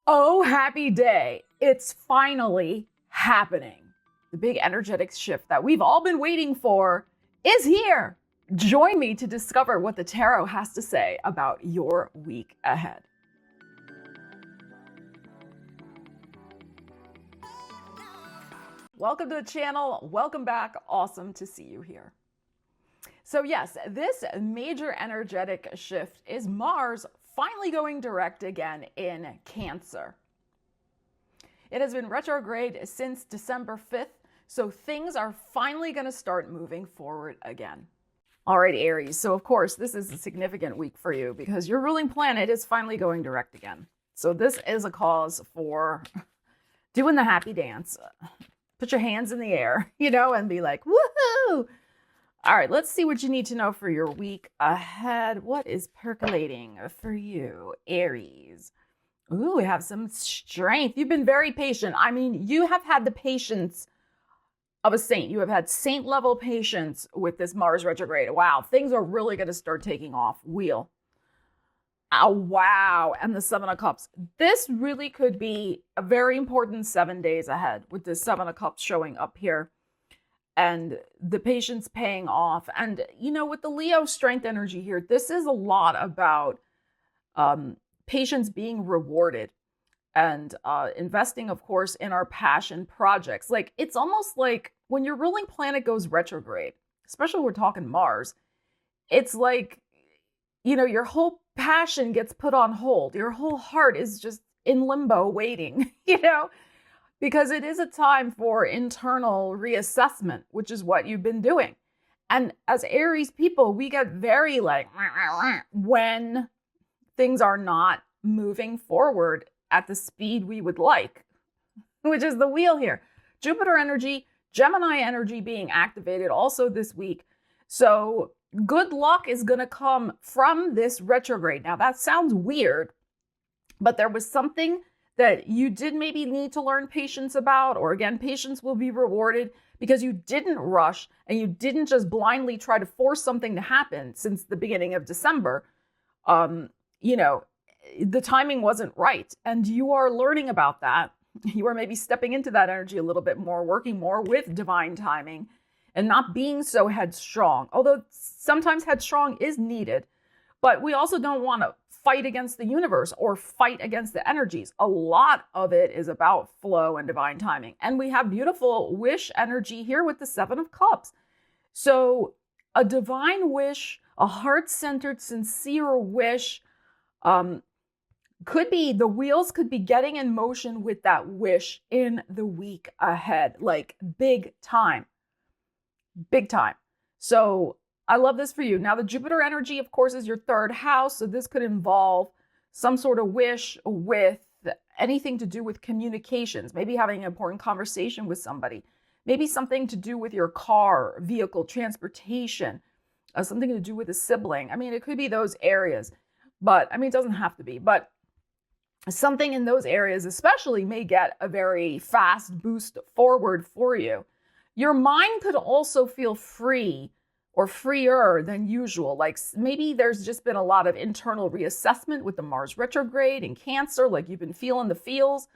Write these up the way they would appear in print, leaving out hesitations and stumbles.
Oh, happy day. It's finally happening. The big energetic shift that we've all been waiting for is here. Join me to discover what the tarot has to say about your week ahead. Welcome to the channel. Welcome back. Awesome to see you here. So yes, this major energetic shift is Mars finally going direct again in Cancer. It has been retrograde since December 5th, so things are finally going to start moving forward again. All right, Aries. So of course, this is a significant week for you because your ruling planet is finally going direct again. So this is a cause for doing the happy dance. Put your hands in the air, and be like, woohoo! All right, let's see what you need to know for your week ahead. What is percolating for you, Aries? Ooh, we have some strength. You've been very patient. I mean, you have had the patience of a saint. You have had saint-level patience with this Mars retrograde. Wow, things are really going to start taking off. Wheel. Oh, wow. And the Seven of Cups. This really could be a very important 7 days ahead with the Seven of Cups showing up here. And the patience paying off. And, with the Leo strength energy here, this is a lot about patience being rewarded and investing, of course, in our passion projects. Like, it's almost like when your ruling planet goes retrograde, especially when we're talking Mars, it's like, your whole passion gets put on hold. Your whole heart is just in limbo waiting, because it is a time for internal reassessment, which is what you've been doing. And as Aries people, we get very like, when things are not moving forward at the speed we would like, which is the wheel here. Jupiter energy, Gemini energy being activated also this week. So good luck is going to come from this retrograde. Now that sounds weird, but there was something that you did maybe need to learn patience about, or again, patience will be rewarded because you didn't rush and you didn't just blindly try to force something to happen since the beginning of December. The timing wasn't right. And you are learning about that. You are maybe stepping into that energy a little bit more, working more with divine timing and not being so headstrong. Although sometimes headstrong is needed, but we also don't want to fight against the universe or fight against the energies. A lot of it is about flow and divine timing. And we have beautiful wish energy here with the Seven of Cups. So a divine wish, a heart-centered, sincere wish, the wheels could be getting in motion with that wish in the week ahead, like big time. Big time. So I love this for you. Now, the Jupiter energy, of course, is your third house. So this could involve some sort of wish with anything to do with communications, maybe having an important conversation with somebody, maybe something to do with your car, vehicle, transportation, something to do with a sibling. I mean, it could be those areas, but it doesn't have to be. But something in those areas especially may get a very fast boost forward for you. Your mind could also feel free or freer than usual. Like maybe there's just been a lot of internal reassessment with the Mars retrograde and Cancer, like you've been feeling the feels,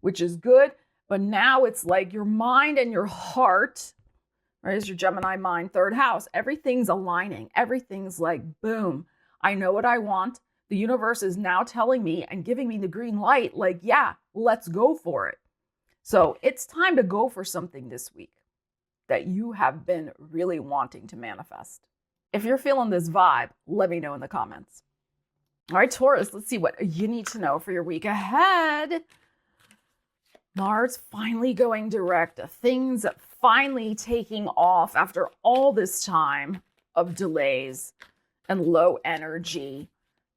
which is good. But now it's like your mind and your heart, right, is your Gemini mind, third house. Everything's aligning. Everything's like, boom, I know what I want. The universe is now telling me and giving me the green light, like, yeah, let's go for it. So it's time to go for something this week that you have been really wanting to manifest. If you're feeling this vibe, let me know in the comments. All right, Taurus, let's see what you need to know for your week ahead. Mars finally going direct. Things finally taking off after all this time of delays and low energy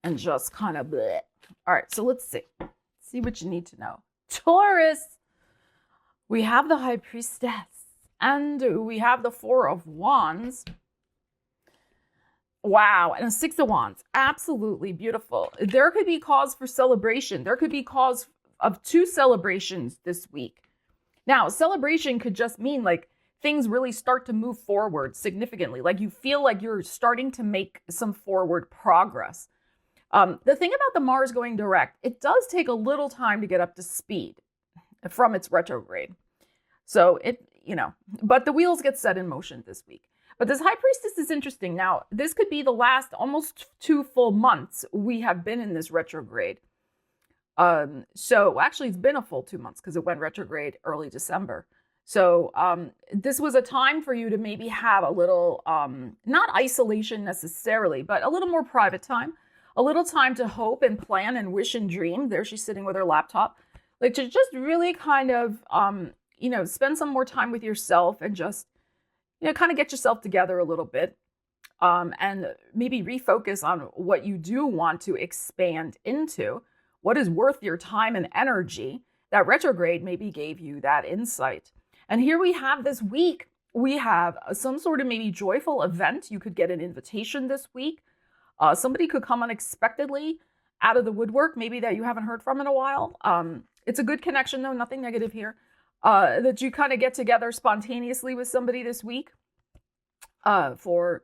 and just kind of bleh. All right, so let's see. See what you need to know. Taurus, we have the High Priestess. And we have the Four of Wands. Wow. And a Six of Wands. Absolutely beautiful. There could be cause for celebration. There could be cause of two celebrations this week. Now, celebration could just mean like things really start to move forward significantly. Like you feel like you're starting to make some forward progress. The thing about the Mars going direct, it does take a little time to get up to speed from its retrograde. So but the wheels get set in motion this week. But this High Priestess is interesting. Now, this could be the last almost 2 full months we have been in this retrograde. So actually it's been a full 2 months because it went retrograde early December. So this was a time for you to maybe have a little, not isolation necessarily, but a little more private time, a little time to hope and plan and wish and dream. There she's sitting with her laptop, like to just really kind of, spend some more time with yourself and just, kind of get yourself together a little bit, and maybe refocus on what you do want to expand into, what is worth your time and energy. That retrograde maybe gave you that insight. And here we have this week, we have some sort of maybe joyful event. You could get an invitation this week. Somebody could come unexpectedly out of the woodwork, maybe that you haven't heard from in a while. It's a good connection though, nothing negative here. That you kind of get together spontaneously with somebody this week for,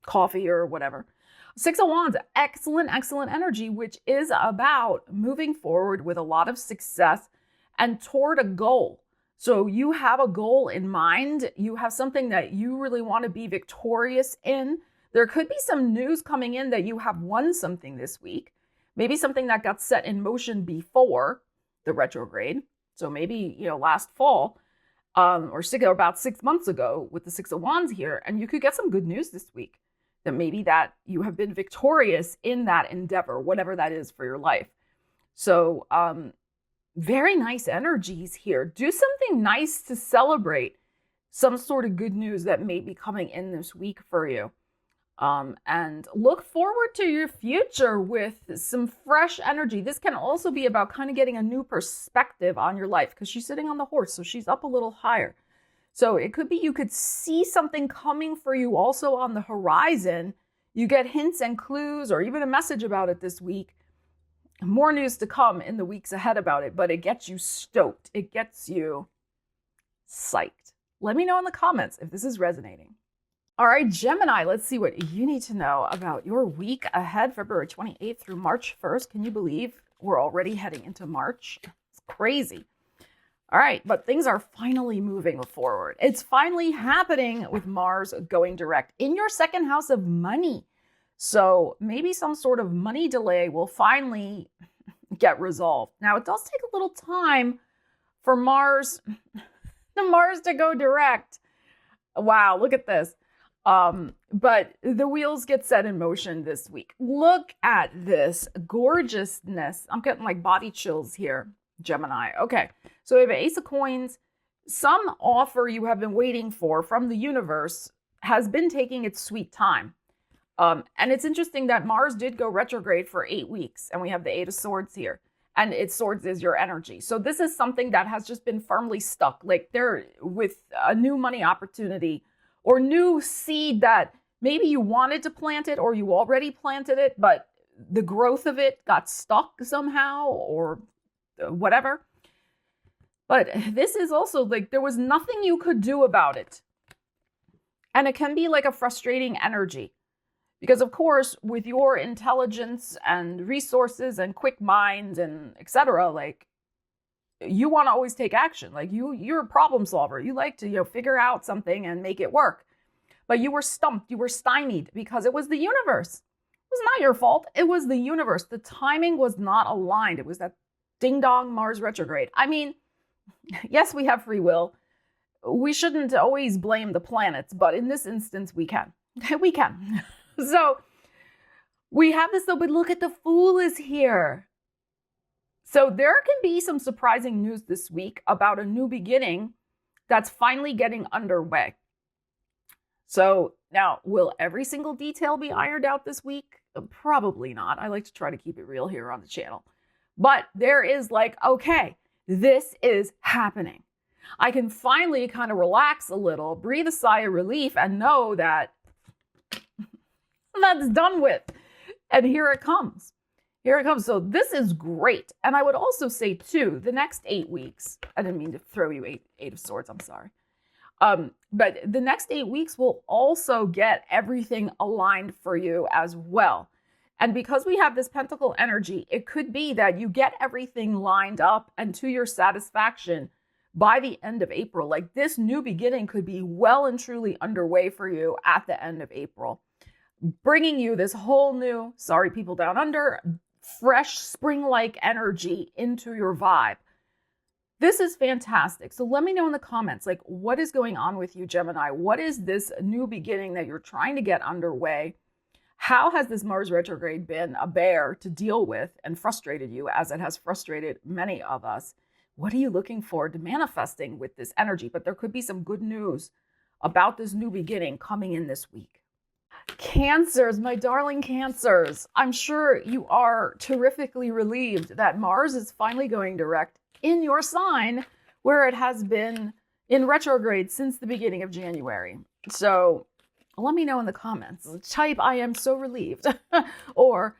coffee or whatever. Six of Wands, excellent energy, which is about moving forward with a lot of success and toward a goal. So you have a goal in mind. You have something that you really want to be victorious in. There could be some news coming in that you have won something this week. Maybe something that got set in motion before the retrograde. So maybe, last fall, or about 6 months ago with the Six of Wands here, and you could get some good news this week that maybe that you have been victorious in that endeavor, whatever that is for your life. So very nice energies here. Do something nice to celebrate some sort of good news that may be coming in this week for you. And look forward to your future with some fresh energy. This can also be about kind of getting a new perspective on your life because she's sitting on the horse, so she's up a little higher. So it could be you could see something coming for you also on the horizon. You get hints and clues or even a message about it this week. More news to come in the weeks ahead about it, but it gets you stoked. It gets you psyched. Let me know in the comments if this is resonating. All right, Gemini, let's see what you need to know about your week ahead, February 28th through March 1st. Can you believe we're already heading into March? It's crazy. All right, but things are finally moving forward. It's finally happening with Mars going direct in your second house of money. So maybe some sort of money delay will finally get resolved. Now, it does take a little time for Mars to go direct. Wow, look at this. But the wheels get set in motion this week. Look at this gorgeousness. I'm getting like body chills here, Gemini. Okay, so we have an Ace of Coins. Some offer you have been waiting for from the universe has been taking its sweet time. And it's interesting that Mars did go retrograde for 8 weeks, and we have the Eight of Swords here. And Swords is your energy. So this is something that has just been firmly stuck. Like they're with a new money opportunity or new seed that maybe you wanted to plant it or you already planted it, but the growth of it got stuck somehow or whatever. But this is also like there was nothing you could do about it. And it can be like a frustrating energy. Because of course, with your intelligence and resources and quick mind and etc., like you want to always take action. Like you're a problem solver. You like to, figure out something and make it work. But you were stumped. You were stymied because it was the universe. It was not your fault. It was the universe. The timing was not aligned. It was that ding dong Mars retrograde. I mean, yes, we have free will. We shouldn't always blame the planets, but in this instance, we can. We can. So we have this though, but look at the Fool is here. So there can be some surprising news this week about a new beginning that's finally getting underway. So now, will every single detail be ironed out this week? Probably not. I like to try to keep it real here on the channel. But there is like, okay, this is happening. I can finally kind of relax a little, breathe a sigh of relief, and know that that's done with. And here it comes. Here it comes. So this is great. And I would also say too, the next 8 weeks, I didn't mean to throw you eight of swords, I'm sorry. But the next 8 weeks will also get everything aligned for you as well. And because we have this pentacle energy, it could be that you get everything lined up and to your satisfaction by the end of April. Like this new beginning could be well and truly underway for you at the end of April, bringing you this whole new, sorry people down under, fresh spring-like energy into your vibe. This is fantastic. So let me know in the comments, like, what is going on with you, Gemini? What is this new beginning that you're trying to get underway? How has this Mars retrograde been a bear to deal with and frustrated you, as it has frustrated many of us? What are you looking forward to manifesting with this energy? But there could be some good news about this new beginning coming in this week. Cancers, my darling Cancers, I'm sure you are terrifically relieved that Mars is finally going direct in your sign, where it has been in retrograde since the beginning of January. So let me know in the comments. Type, I am so relieved, or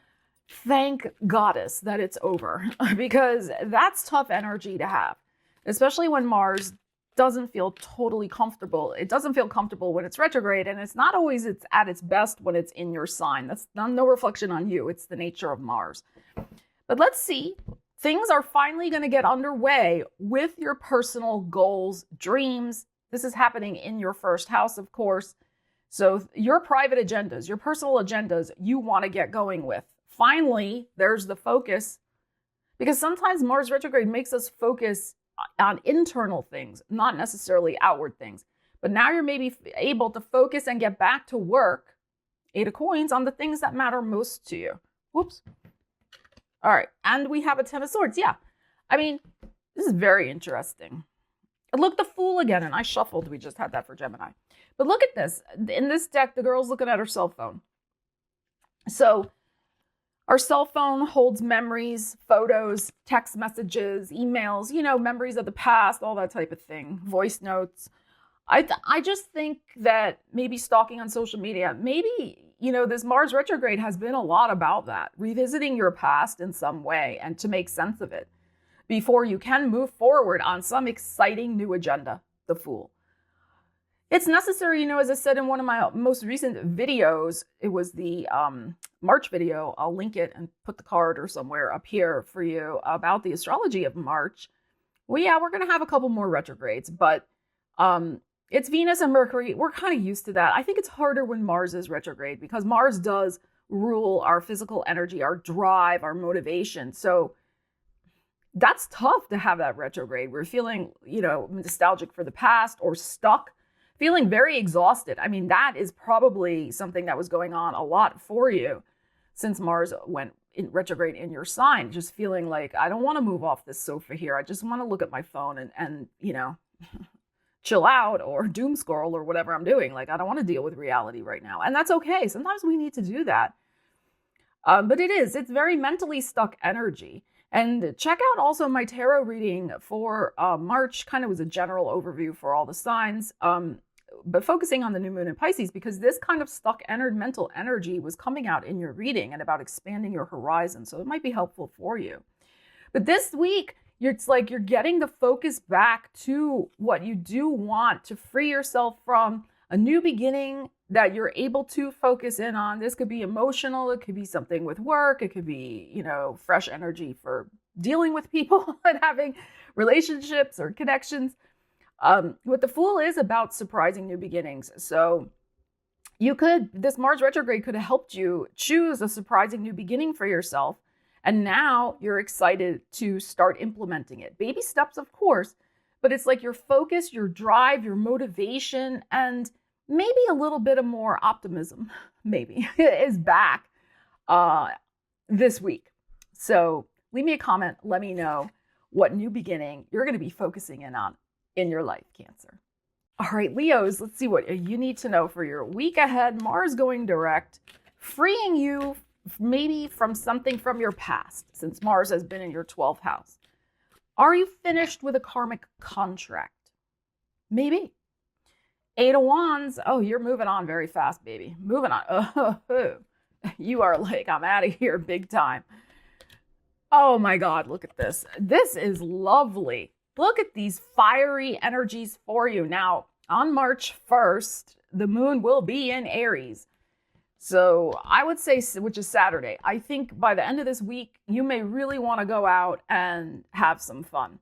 thank Goddess that it's over, because that's tough energy to have, especially when Mars doesn't feel totally comfortable. It doesn't feel comfortable when it's retrograde, and it's not always it's at its best when it's in your sign. That's no reflection on you. It's the nature of Mars. But let's see. Things are finally going to get underway with your personal goals, dreams. This is happening in your first house, of course. So your private agendas, your personal agendas you want to get going with. Finally, there's the focus, because sometimes Mars retrograde makes us focus on internal things, not necessarily outward things. But now you're maybe able to focus and get back to work, 8 of Coins, on the things that matter most to you. Whoops. All right. And we have a 10 of Swords. Yeah. I mean, this is very interesting. Look, the Fool again, and I shuffled. We just had that for Gemini. But look at this. In this deck, the girl's looking at her cell phone. So our cell phone holds memories, photos, text messages, emails, you know, memories of the past, all that type of thing, voice notes. I just think that maybe stalking on social media, maybe, you know, this Mars retrograde has been a lot about that, revisiting your past in some way and to make sense of it before you can move forward on some exciting new agenda, the Fool. It's necessary, you know, as I said in one of my most recent videos, it was the March video. I'll link it and put the card or somewhere up here for you about the astrology of March. Well, yeah, we're going to have a couple more retrogrades, but it's Venus and Mercury. We're kind of used to that. I think it's harder when Mars is retrograde because Mars does rule our physical energy, our drive, our motivation. So that's tough to have that retrograde. We're feeling, you know, nostalgic for the past or stuck, feeling very exhausted. I mean, that is probably something that was going on a lot for you since Mars went in retrograde in your sign, just feeling like, I don't want to move off this sofa here. I just want to look at my phone and you know, chill out or doom scroll or whatever I'm doing. Like, I don't want to deal with reality right now. And that's okay. Sometimes we need to do that. But it's very mentally stuck energy. And check out also my tarot reading for March. Kind of was a general overview for all the signs, but focusing on the new moon in Pisces, because this kind of stuck mental energy was coming out in your reading and about expanding your horizon. So it might be helpful for you. But this week, it's like you're getting the focus back to what you do want, to free yourself from a new beginning that you're able to focus in on. This could be emotional. It could be something with work. It could be, you know, fresh energy for dealing with people and having relationships or connections. What the Fool is about surprising new beginnings. So this Mars retrograde could have helped you choose a surprising new beginning for yourself. And now you're excited to start implementing it. Baby steps, of course, but it's like your focus, your drive, your motivation, and maybe a little bit of more optimism, maybe, is back this week. So leave me a comment. Let me know what new beginning you're going to be focusing in on in your life, Cancer. All right, Leos, let's see what you need to know for your week ahead. Mars going direct, freeing you maybe from something from your past, since Mars has been in your 12th house. Are you finished with a karmic contract? Maybe. 8 of Wands. Oh, you're moving on very fast, baby. Moving on. Oh, you are like, I'm out of here big time. Oh my God, look at this. This is lovely. Look at these fiery energies for you. Now, on March 1st, the moon will be in Aries. So I would say, which is Saturday, I think by the end of this week, you may really want to go out and have some fun.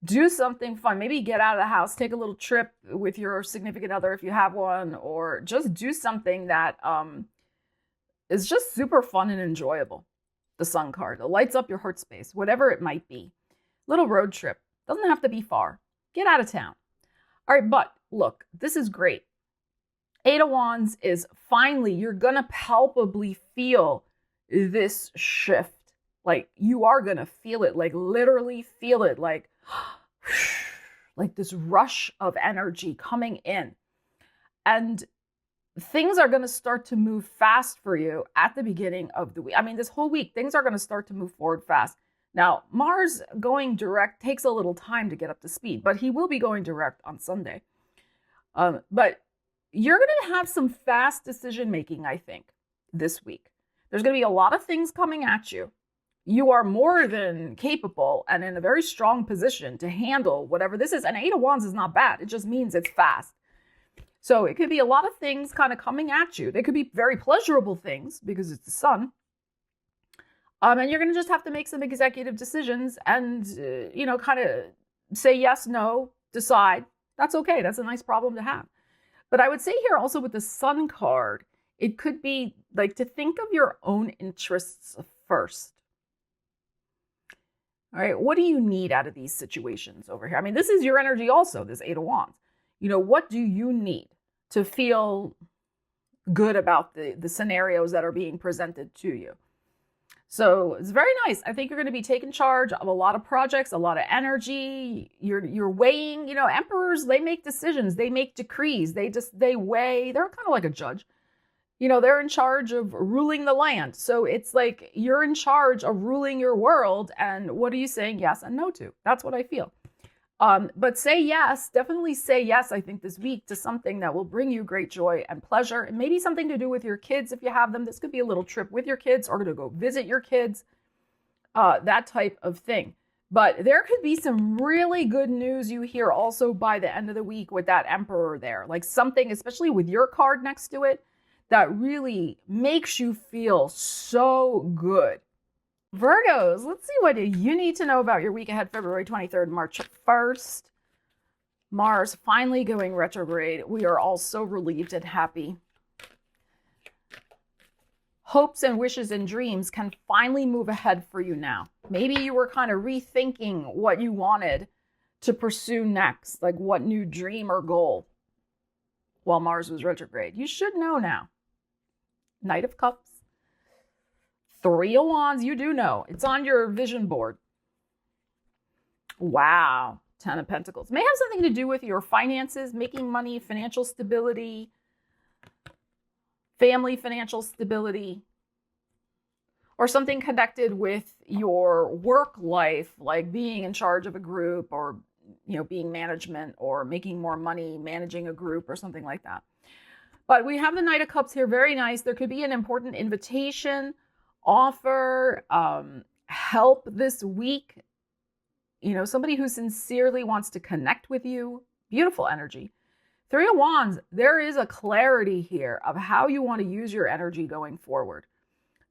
Do something fun. Maybe get out of the house, take a little trip with your significant other if you have one, or just do something that is just super fun and enjoyable. The Sun card, it lights up your heart space, whatever it might be. Little road trip. Doesn't have to be far. Get out of town. All right, but look, this is great. Eight of Wands is finally, you're going to palpably feel this shift. Like you are going to feel it, like literally feel it, like this rush of energy coming in. And things are going to start to move fast for you at the beginning of the week. I mean, this whole week, things are going to start to move forward fast. Now, Mars going direct takes a little time to get up to speed, but he will be going direct on Sunday. But you're going to have some fast decision making, I think, this week. There's going to be a lot of things coming at you. You are more than capable and in a very strong position to handle whatever this is. And Eight of Wands is not bad. It just means it's fast. So it could be a lot of things kind of coming at you. They could be very pleasurable things because it's the sun. And you're going to just have to make some executive decisions and, kind of say yes, no, decide. That's okay. That's a nice problem to have. But I would say here also with the Sun card, it could be like to think of your own interests first. All right, what do you need out of these situations over here? I mean, this is your energy also, this Eight of Wands. What do you need to feel good about the scenarios that are being presented to you? So it's very nice. I think you're going to be taking charge of a lot of projects, a lot of energy. You're weighing, emperors, they make decisions, they make decrees, they weigh, they're kind of like a judge. They're in charge of ruling the land. So it's like you're in charge of ruling your world. And what are you saying yes and no to? That's what I feel. But say yes, definitely say yes, I think, this week to something that will bring you great joy and pleasure, and maybe something to do with your kids if you have them. This could be a little trip with your kids or to go visit your kids, that type of thing. But there could be some really good news you hear also by the end of the week with that Emperor there, like something, especially with your card next to it, that really makes you feel so good. Virgos, let's see what you need to know about your week ahead, February 23rd, March 1st. Mars finally going retrograde. We are all so relieved and happy. Hopes and wishes and dreams can finally move ahead for you now. Maybe you were kind of rethinking what you wanted to pursue next, like what new dream or goal while Mars was retrograde. You should know now. Knight of Cups. Three of Wands, you do know. It's on your vision board. Wow. 10 of Pentacles. May have something to do with your finances, making money, financial stability, family financial stability, or something connected with your work life, like being in charge of a group or, being management or making more money, managing a group or something like that. But we have the Knight of Cups here. Very nice. There could be an important invitation, offer, help this week. Somebody who sincerely wants to connect with you. Beautiful energy. Three of Wands, there is a clarity here of how you want to use your energy going forward.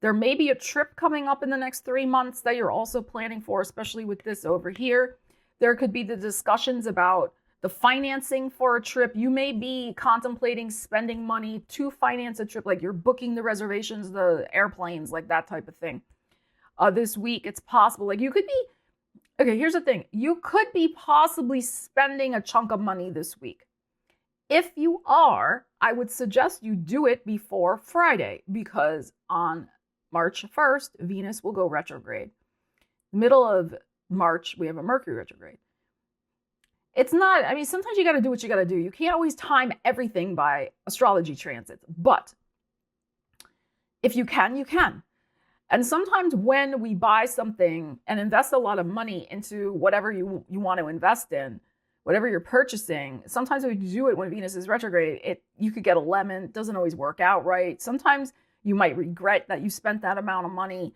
There may be a trip coming up in the next 3 months that you're also planning for, especially with this over here. There could be the discussions about the financing for a trip. You may be contemplating spending money to finance a trip, like you're booking the reservations, the airplanes, like that type of thing. This week, it's possible. Like you could be, okay, here's the thing. You could be possibly spending a chunk of money this week. If you are, I would suggest you do it before Friday, because on March 1st, Venus will go retrograde. Middle of March, we have a Mercury retrograde. It's not, sometimes you got to do what you got to do. You can't always time everything by astrology transits, but if you can, you can. And sometimes when we buy something and invest a lot of money into whatever you want to invest in, whatever you're purchasing, sometimes when you do it when Venus is retrograde, you could get a lemon. It doesn't always work out right. Sometimes you might regret that you spent that amount of money.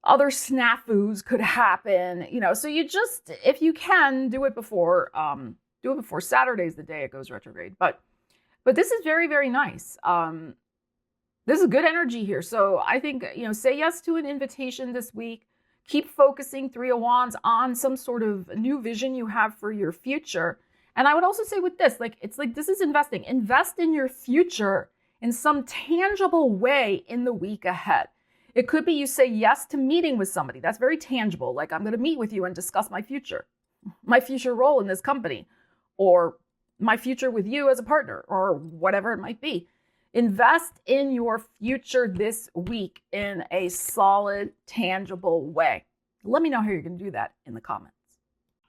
Other snafus could happen, so you just, if you can, do it before Saturday's the day it goes retrograde. But this is very, very nice. This is good energy here. So I think, say yes to an invitation this week. Keep focusing, Three of Wands, on some sort of new vision you have for your future. And I would also say with this, it's like this is investing. Invest in your future in some tangible way in the week ahead. It could be you say yes to meeting with somebody. That's very tangible. Like, I'm going to meet with you and discuss my future role in this company, or my future with you as a partner, or whatever it might be. Invest in your future this week in a solid, tangible way. Let me know how you're going to do that in the comments.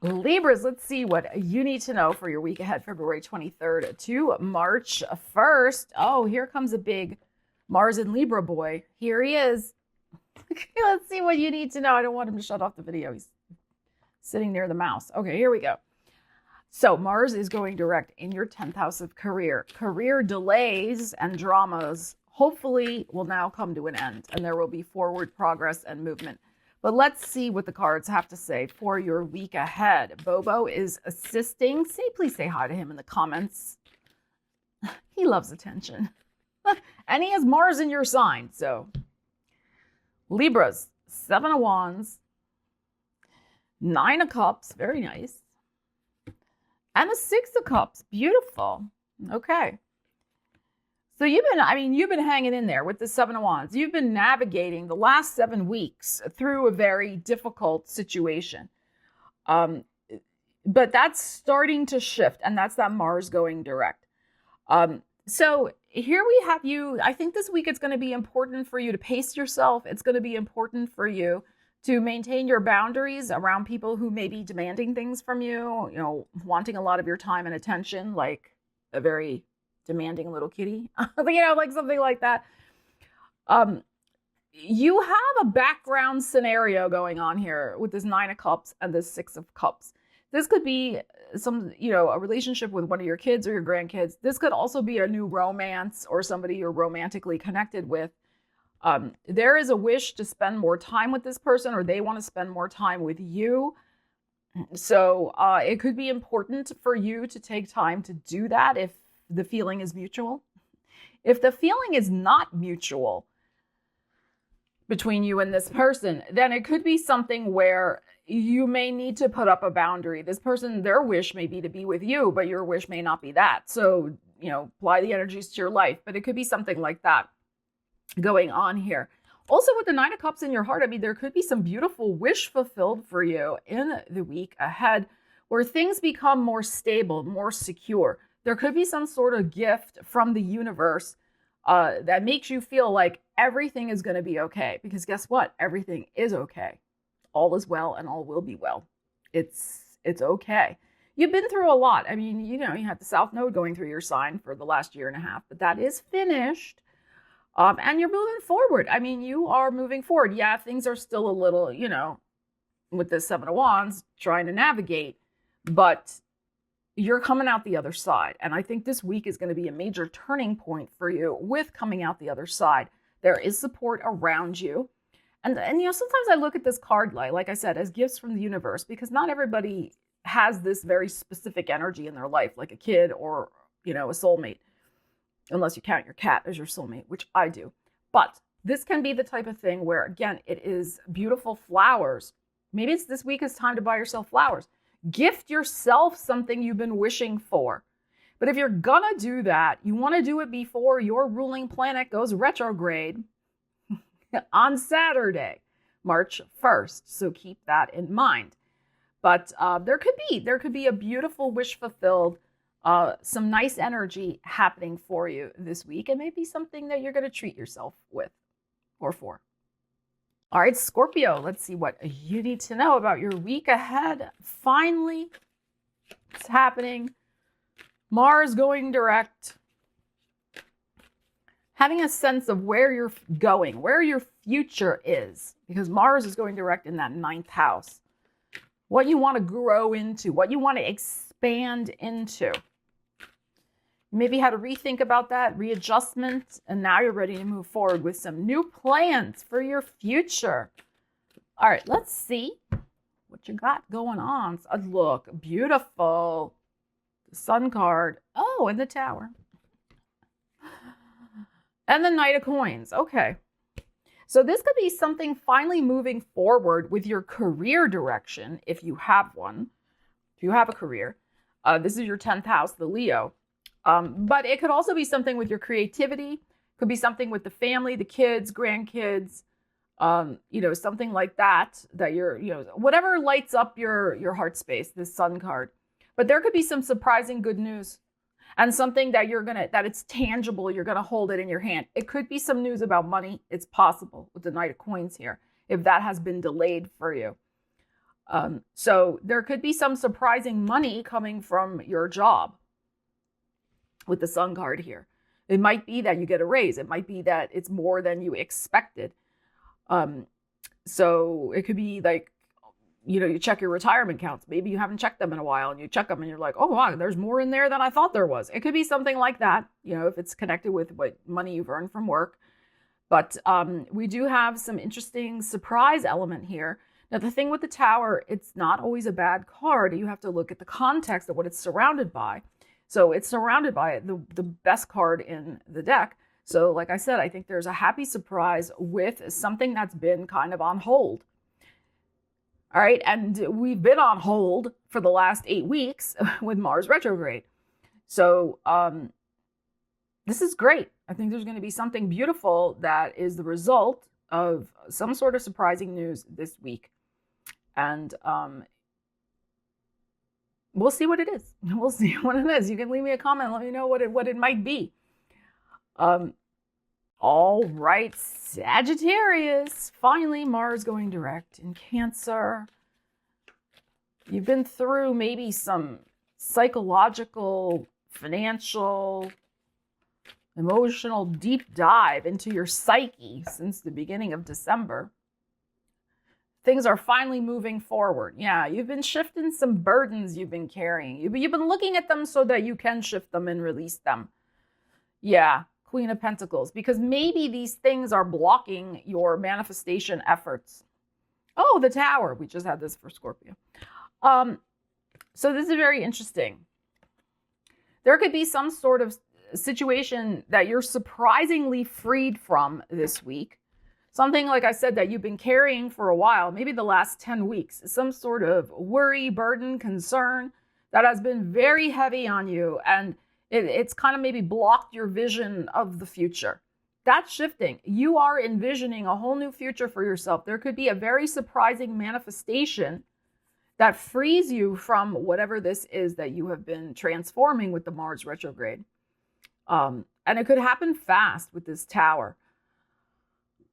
Libras, let's see what you need to know for your week ahead, February 23rd to March 1st. Oh, here comes a big Mars and Libra boy. Here he is. Let's see what you need to know. I don't want him to shut off the video. He's sitting near the mouse. Okay, here we go. So Mars is going direct in your 10th house of career. Career delays and dramas hopefully will now come to an end, and there will be forward progress and movement. But let's see what the cards have to say for your week ahead. Bobo is assisting. Please say hi to him in the comments. He loves attention. And he has Mars in your sign. So Libras, 7 of Wands, 9 of Cups, very nice. And a 6 of Cups, beautiful. Okay. So you've been hanging in there with the 7 of Wands. You've been navigating the last 7 weeks through a very difficult situation. But that's starting to shift, and that's that Mars going direct. So here we have you. I think this week it's going to be important for you to pace yourself. It's going to be important for you to maintain your boundaries around people who may be demanding things from you, wanting a lot of your time and attention, like a very demanding little kitty, like something like that. You have a background scenario going on here with this 9 of Cups and this 6 of Cups. This could be a relationship with one of your kids or your grandkids. This could also be a new romance or somebody you're romantically connected with. There is a wish to spend more time with this person, or they want to spend more time with you. So it could be important for you to take time to do that if the feeling is mutual. If the feeling is not mutual between you and this person, then it could be something where you may need to put up a boundary. This person, their wish may be to be with you, but your wish may not be that. So, apply the energies to your life, but it could be something like that going on here. Also, with the 9 of Cups in your heart, there could be some beautiful wish fulfilled for you in the week ahead where things become more stable, more secure. There could be some sort of gift from the universe that makes you feel like everything is going to be okay. Because guess what? Everything is okay. All is well and all will be well. It's okay. You've been through a lot. You had the South Node going through your sign for the last year and a half, but that is finished. And you're moving forward. You are moving forward. Yeah, things are still a little, with the 7 of Wands trying to navigate, but you're coming out the other side. And I think this week is going to be a major turning point for you with coming out the other side. There is support around you. And sometimes I look at this card, like I said, as gifts from the universe, because not everybody has this very specific energy in their life, like a kid or, a soulmate. Unless you count your cat as your soulmate, which I do. But this can be the type of thing where, again, it is beautiful flowers. Maybe it's this week is time to buy yourself flowers. Gift yourself something you've been wishing for. But if you're gonna do that, you want to do it before your ruling planet goes retrograde on Saturday, March 1st. So keep that in mind. But there could be a beautiful wish fulfilled. Some nice energy happening for you this week, and maybe something that you're going to treat yourself with or for. All right, Scorpio, let's see what you need to know about your week ahead. Finally, it's happening. Mars going direct. Having a sense of where you're going, where your future is, because Mars is going direct in that 9th house. What you want to grow into, what you want to expand into. Maybe had to rethink about that, readjustment, and now you're ready to move forward with some new plans for your future. All right, let's see what you got going on. Look, beautiful. The Sun card. Oh, and the Tower. And the Knight of Coins. Okay. So this could be something finally moving forward with your career direction, if you have one, if you have a career. This is your 10th house, the Leo. But it could also be something with your creativity. Could be something with the family, the kids, grandkids, something like that, you're, whatever lights up your heart space, this Sun card. But there could be some surprising good news. And something that that it's tangible, you're going to hold it in your hand. It could be some news about money. It's possible with the Knight of Coins here, if that has been delayed for you. So there could be some surprising money coming from your job with the Sun card here. It might be that you get a raise. It might be that it's more than you expected. So it could be like, you check your retirement accounts. Maybe you haven't checked them in a while and you check them and you're like, oh, wow, there's more in there than I thought there was. It could be something like that, if it's connected with what money you've earned from work. But we do have some interesting surprise element here. Now, the thing with the Tower, it's not always a bad card. You have to look at the context of what it's surrounded by. So it's surrounded by the best card in the deck. So like I said, I think there's a happy surprise with something that's been kind of on hold. All right, and we've been on hold for the last 8 weeks with Mars retrograde. So this is great. I think there's going to be something beautiful that is the result of some sort of surprising news this week. And we'll see what it is. We'll see what it is. You can leave me a comment. Let me know what it might be. All right, Sagittarius. Finally, Mars going direct in Cancer. You've been through maybe some psychological, financial, emotional deep dive into your psyche since the beginning of December. Things are finally moving forward. Yeah, you've been shifting some burdens you've been carrying. You've been looking at them so that you can shift them and release them. Yeah. Queen of Pentacles, because maybe these things are blocking your manifestation efforts. Oh, the Tower. We just had this for Scorpio. So this is very interesting. There could be some sort of situation that you're surprisingly freed from this week. Something, like I said, that you've been carrying for a while, maybe the last 10 weeks. Some sort of worry, burden, concern that has been very heavy on you, and it's kind of maybe blocked your vision of the future. That's shifting. You are envisioning a whole new future for yourself. There could be a very surprising manifestation that frees you from whatever this is that you have been transforming with the Mars retrograde. And it could happen fast with this Tower.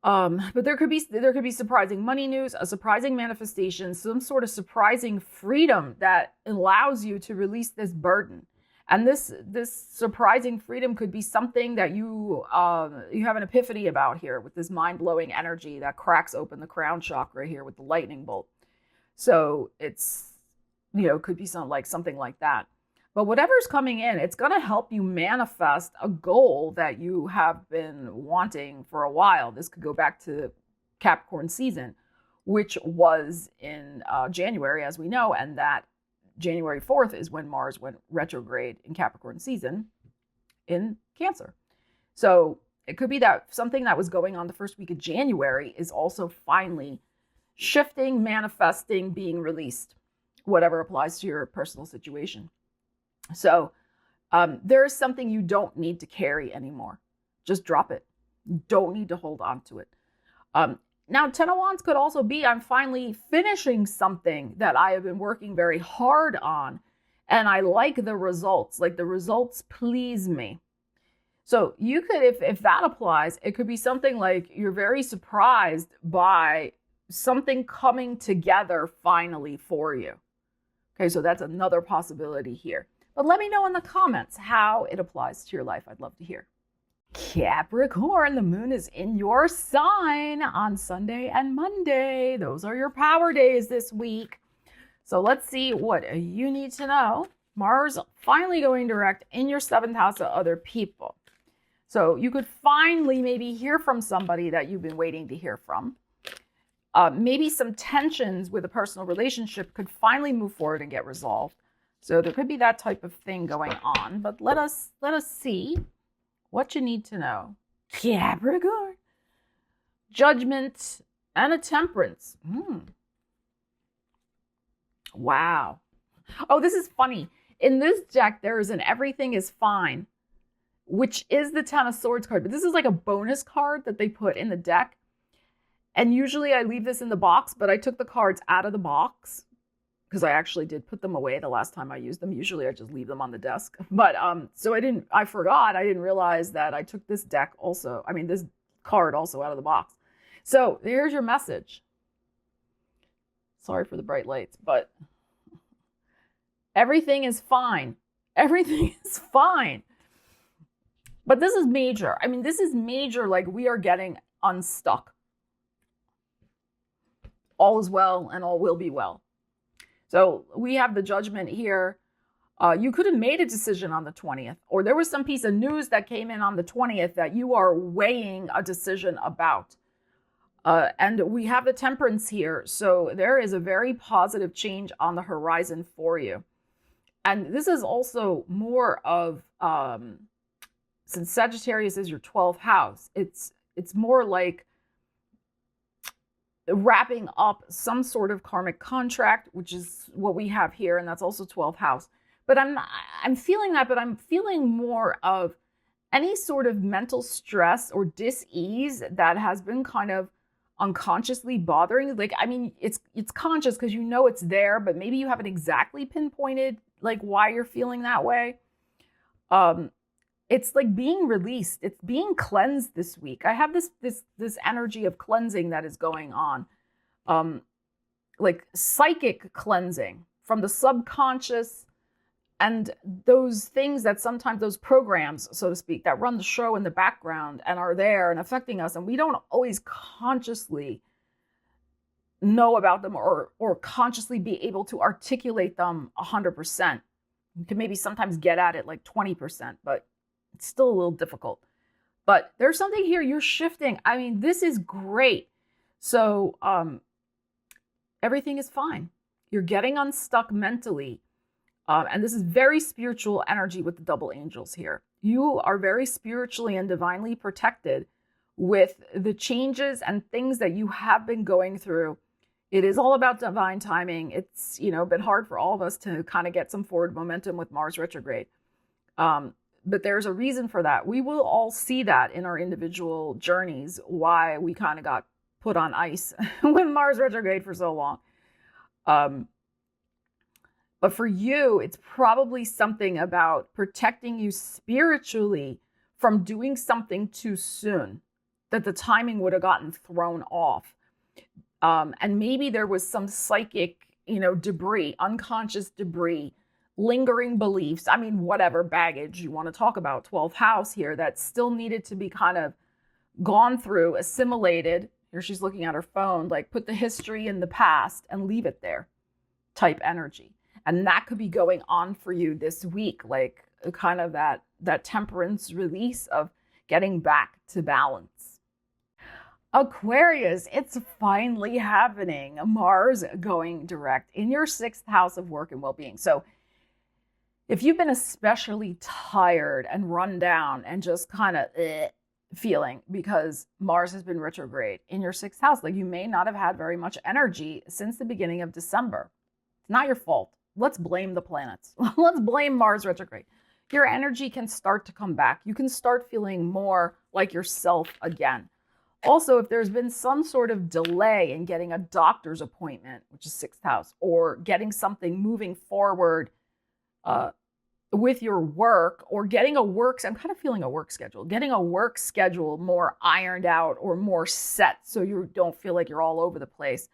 But there could be surprising money news, a surprising manifestation, some sort of surprising freedom that allows you to release this burden. And this surprising freedom could be something that you have an epiphany about here with this mind-blowing energy that cracks open the crown chakra here with the lightning bolt. So it's, could be something like that. But whatever's coming in, it's going to help you manifest a goal that you have been wanting for a while. This could go back to Capricorn season, which was in January, as we know, and that January 4th is when Mars went retrograde in Capricorn season in Cancer. So it could be that something that was going on the first week of January is also finally shifting, manifesting, being released, whatever applies to your personal situation. So there is something you don't need to carry anymore. Just drop it. You don't need to hold on to it. Now, Ten of Wands could also be, I'm finally finishing something that I have been working very hard on, and I like the results. Like, the results please me. So you could, if that applies, it could be something like you're very surprised by something coming together finally for you. Okay, so that's another possibility here. But let me know in the comments how it applies to your life. I'd love to hear. Capricorn, the moon is in your sign on Sunday and Monday. Those are your power days this week. So let's see what you need to know. Mars finally going direct in your 7th house of other people. So you could finally maybe hear from somebody that you've been waiting to hear from. Maybe some tensions with a personal relationship could finally move forward and get resolved. So there could be that type of thing going on. But let us see what you need to know Capricorn, Judgment, and a Temperance. Wow. Oh, this is funny. In this deck, there is an Everything is Fine, which is the Ten of Swords card. But this is like a bonus card that they put in the deck. And usually I leave this in the box, but I took the cards out of the box because I actually did put them away the last time I used them. Usually I just leave them on the desk. But so I forgot. I didn't realize that I took this deck also. I mean, this card also out of the box. So here's your message. Sorry for the bright lights, but everything is fine. Everything is fine. But this is major. I mean, this is major, like we are getting unstuck. All is well and all will be well. So we have the Judgment here. You could have made a decision on the 20th, or there was some piece of news that came in on the 20th that you are weighing a decision about. And we have the Temperance here. So there is a very positive change on the horizon for you. And this is also more of, since Sagittarius is your 12th house, it's more like wrapping up some sort of karmic contract, which is what we have here, and that's also 12th house. But I'm feeling that, but I'm feeling more of any sort of mental stress or dis-ease that has been kind of unconsciously bothering. Like, I mean, it's conscious because you know it's there, but maybe you haven't exactly pinpointed like why you're feeling that way. It's like being released. It's being cleansed this week. I have this energy of cleansing that is going on. Like psychic cleansing from the subconscious and those things that sometimes, those programs, so to speak, that run the show in the background and are there and affecting us. And we don't always consciously know about them or consciously be able to articulate them 100%. You can maybe sometimes get at it like 20%, but it's still a little difficult. But there's something here, you're shifting. I mean, this is great. So everything is fine. You're getting unstuck mentally. And this is very spiritual energy with the double angels here. You are very spiritually and divinely protected with the changes and things that you have been going through. It is all about divine timing. It's, been hard for all of us to kind of get some forward momentum with Mars retrograde. But there's a reason for that. We will all see that in our individual journeys, why we kind of got put on ice with Mars retrograde for so long. But for you, it's probably something about protecting you spiritually from doing something too soon, that the timing would have gotten thrown off. And maybe there was some psychic, debris, unconscious debris, lingering beliefs. I mean, whatever baggage you want to talk about, 12th house here, that still needed to be kind of gone through, assimilated. Here she's looking at her phone, like put the history in the past and leave it there type energy. And that could be going on for you this week, like kind of that temperance release of getting back to balance. Aquarius, it's finally happening. Mars going direct in your 6th house of work and well-being. So if you've been especially tired and run down and just kind of feeling because Mars has been retrograde in your 6th house, like you may not have had very much energy since the beginning of December. It's not your fault. Let's blame the planets. Let's blame Mars retrograde. Your energy can start to come back. You can start feeling more like yourself again. Also, if there's been some sort of delay in getting a doctor's appointment, which is 6th house, or getting something moving forward with your work, or getting I'm kind of feeling a work schedule, getting a work schedule more ironed out or more set so you don't feel like you're all over the place.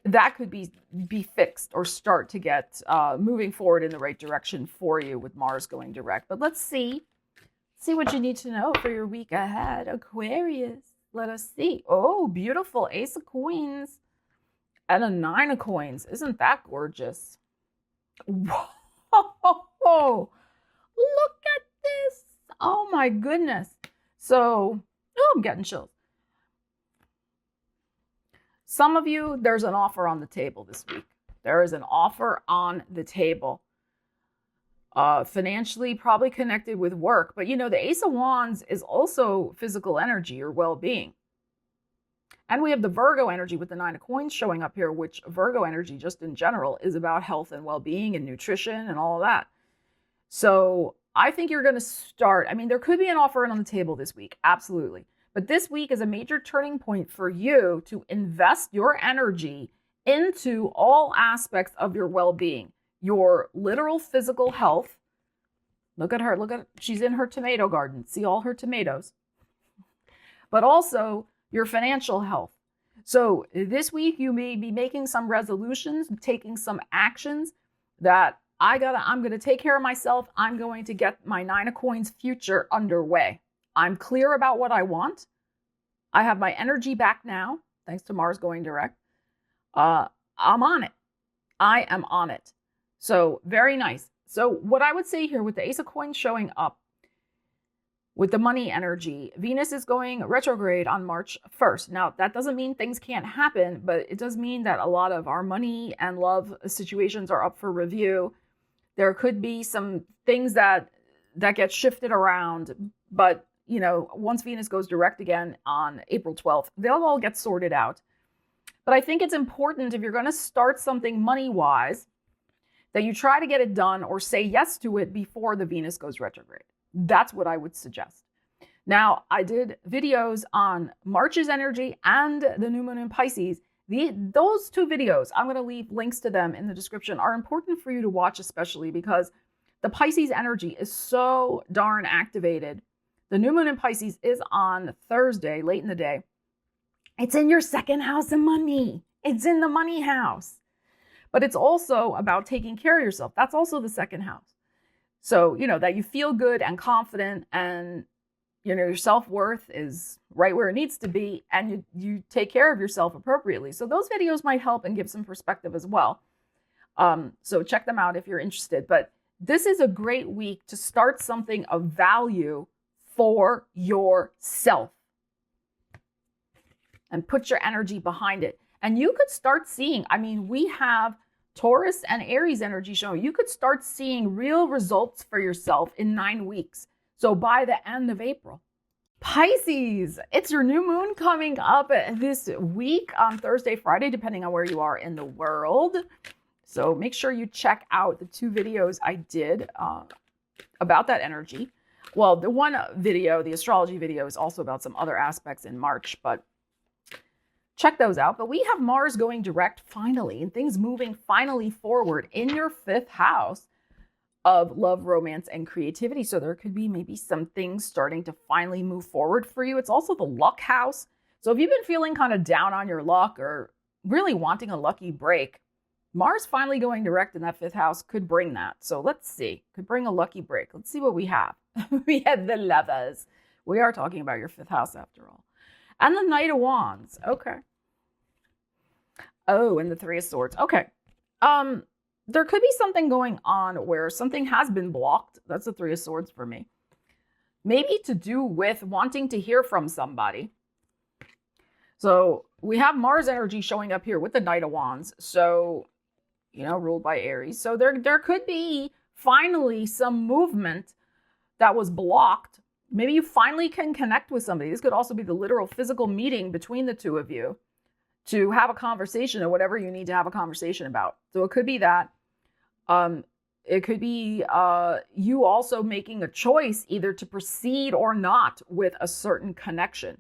That could be fixed or start to get moving forward in the right direction for you with Mars going direct. But let's see what you need to know for your week ahead, Aquarius. Let us see. Oh, beautiful Ace of Coins and a 9 of Coins. Isn't that gorgeous? Whoa, look at this. Oh my goodness. So, I'm getting chills. Some of you, there's an offer on the table this week. There is an offer on the table. financially probably connected with work. But, you know, the Ace of Wands is also physical energy or well-being. And we have the Virgo energy with the Nine of Coins showing up here, which Virgo energy just in general is about health and well-being and nutrition and all of that. So I think you're going to start, I mean, there could be an offer on the table this week, absolutely. But this week is a major turning point for you to invest your energy into all aspects of your well-being, your literal physical health. Look at her, she's in her tomato garden. See all her tomatoes. But also your financial health. So this week you may be making some resolutions, taking some actions that I'm going to take care of myself. I'm going to get my Nine of Coins future underway. I'm clear about what I want. I have my energy back now, thanks to Mars going direct. I'm on it. I am on it. So very nice. So what I would say here with the Ace of Coins showing up, with the money energy, Venus is going retrograde on March 1st. Now, that doesn't mean things can't happen, but it does mean that a lot of our money and love situations are up for review. There could be some things that get shifted around, but, you know, once Venus goes direct again on April 12th, they'll all get sorted out. But I think it's important, if you're going to start something money-wise, that you try to get it done or say yes to it before the Venus goes retrograde. That's what I would suggest. Now, I did videos on March's energy and the new moon in Pisces. Those two videos, I'm going to leave links to them in the description, are important for you to watch, especially because the Pisces energy is so darn activated. The new moon in Pisces is on Thursday, late in the day. It's in your second house of money. It's in the money house. But it's also about taking care of yourself. That's also the second house. So, you know, that you feel good and confident, and, you know, your self-worth is right where it needs to be, and you take care of yourself appropriately. So those videos might help and give some perspective as well. So check them out if you're interested. But this is a great week to start something of value for yourself and put your energy behind it. And you could start seeing, I mean, we have Taurus and Aries energy showing. You could start seeing real results for yourself in 9 weeks. So by the end of April. Pisces, it's your new moon coming up this week on Thursday, Friday, depending on where you are in the world. So make sure you check out the 2 videos I did about that energy. Well, the one video, the astrology video, is also about some other aspects in March, but check those out. But we have Mars going direct finally, and things moving finally forward in your 5th house of love, romance, and creativity. So there could be maybe some things starting to finally move forward for you. It's also the luck house. So if you've been feeling kind of down on your luck or really wanting a lucky break, Mars finally going direct in that 5th house could bring that. So let's see, could bring a lucky break. Let's see what we have. We have the Lovers. We are talking about your 5th house after all. And the Knight of Wands. Okay. Oh, and the Three of Swords. Okay. There could be something going on where something has been blocked. That's the Three of Swords for me. Maybe to do with wanting to hear from somebody. So we have Mars energy showing up here with the Knight of Wands. So, you know, ruled by Aries. So there could be finally some movement that was blocked. Maybe you finally can connect with somebody. This could also be the literal physical meeting between the two of you to have a conversation or whatever you need to have a conversation about. So it could be that. It could be you also making a choice either to proceed or not with a certain connection.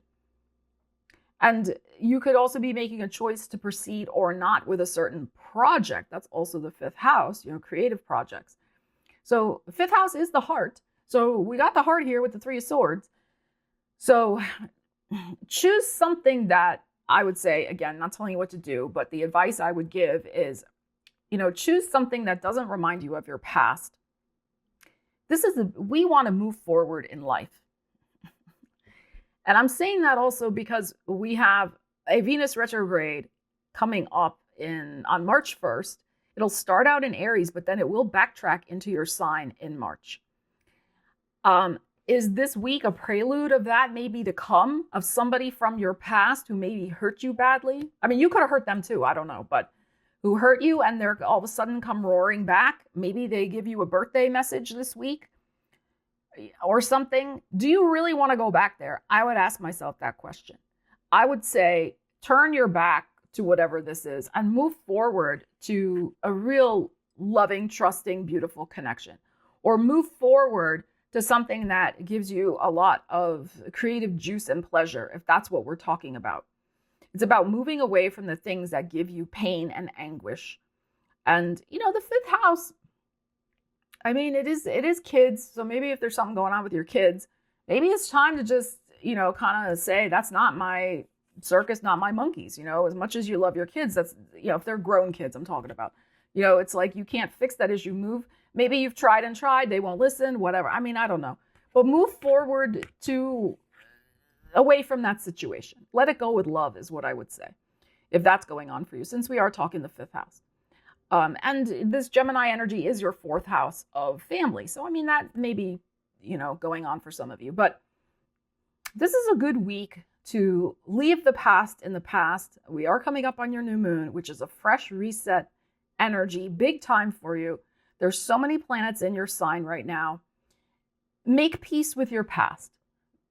And you could also be making a choice to proceed or not with a certain project. That's also the 5th house, you know, creative projects. So the 5th house is the heart. So we got the heart here with the Three of Swords. So choose something that I would say, again, not telling you what to do, but the advice I would give is, you know, choose something that doesn't remind you of your past. We want to move forward in life. And I'm saying that also because we have a Venus retrograde coming up on March 1st. It'll start out in Aries, but then it will backtrack into your sign in March. Is this week a prelude of that maybe to come, of somebody from your past who maybe hurt you badly? I mean, you could have hurt them too, I don't know, but who hurt you and they're all of a sudden come roaring back. Maybe they give you a birthday message this week or something. Do you really want to go back there? I would ask myself that question. I would say, turn your back to whatever this is and move forward to a real loving, trusting, beautiful connection, or move forward to something that gives you a lot of creative juice and pleasure, if that's what we're talking about. It's about moving away from the things that give you pain and anguish. And, you know, the fifth house, I mean, it is kids. So maybe if there's something going on with your kids, maybe it's time to just, you know, kind of say, that's not my circus, not my monkeys. You know, as much as you love your kids, that's, you know, if they're grown kids, I'm talking about, you know, it's like, you can't fix that as you move. Maybe you've tried and tried, they won't listen, whatever. I mean, I don't know, but move forward to away from that situation. Let it go with love is what I would say, if that's going on for you, since we are talking the fifth house. And this Gemini energy is your fourth house of family. So, I mean, that may be, you know, going on for some of you, but this is a good week to leave the past in the past. We are coming up on your new moon, which is a fresh reset energy, big time for you. There's so many planets in your sign right now. Make peace with your past,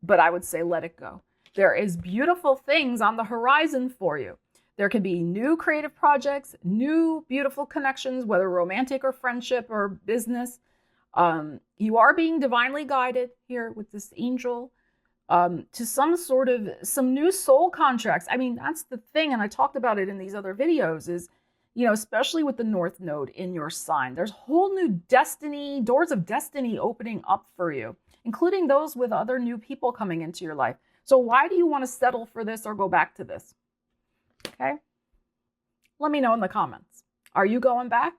but I would say let it go. There is beautiful things on the horizon for you. There can be new creative projects, new beautiful connections, whether romantic or friendship or business. You are being divinely guided here with this angel to some new soul contracts. I mean, that's the thing, and I talked about it in these other videos, is, you know, especially with the North Node in your sign, there's whole new destiny, doors of destiny opening up for you, including those with other new people coming into your life. So why do you want to settle for this or go back to this? Okay. Let me know in the comments. Are you going back?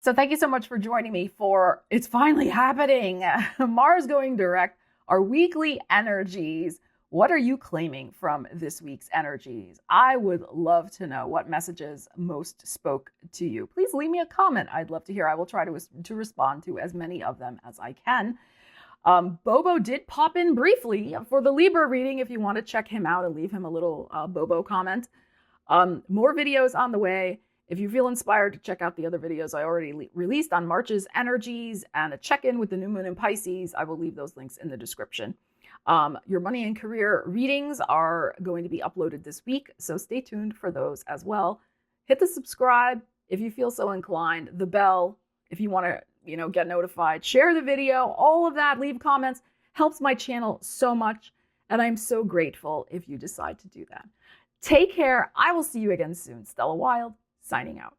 So thank you so much for joining me for It's Finally Happening. Mars going direct, our weekly energies. What are you claiming from this week's energies? I would love to know what messages most spoke to you. Please leave me a comment. I'd love to hear. I will try to respond to as many of them as I can. Bobo did pop in briefly for the Libra reading if you want to check him out and leave him a little Bobo comment. More videos on the way. If you feel inspired to check out the other videos I already released on March's energies and a check-in with the new moon in Pisces, I will leave those links in the description. Your money and career readings are going to be uploaded this week, so stay tuned for those as well. Hit the subscribe if you feel so inclined, the bell if you want to, you know, get notified, share the video, all of that, leave comments, helps my channel so much, and I'm so grateful if you decide to do that. Take care. I will see you again soon. Stella Wilde, signing out.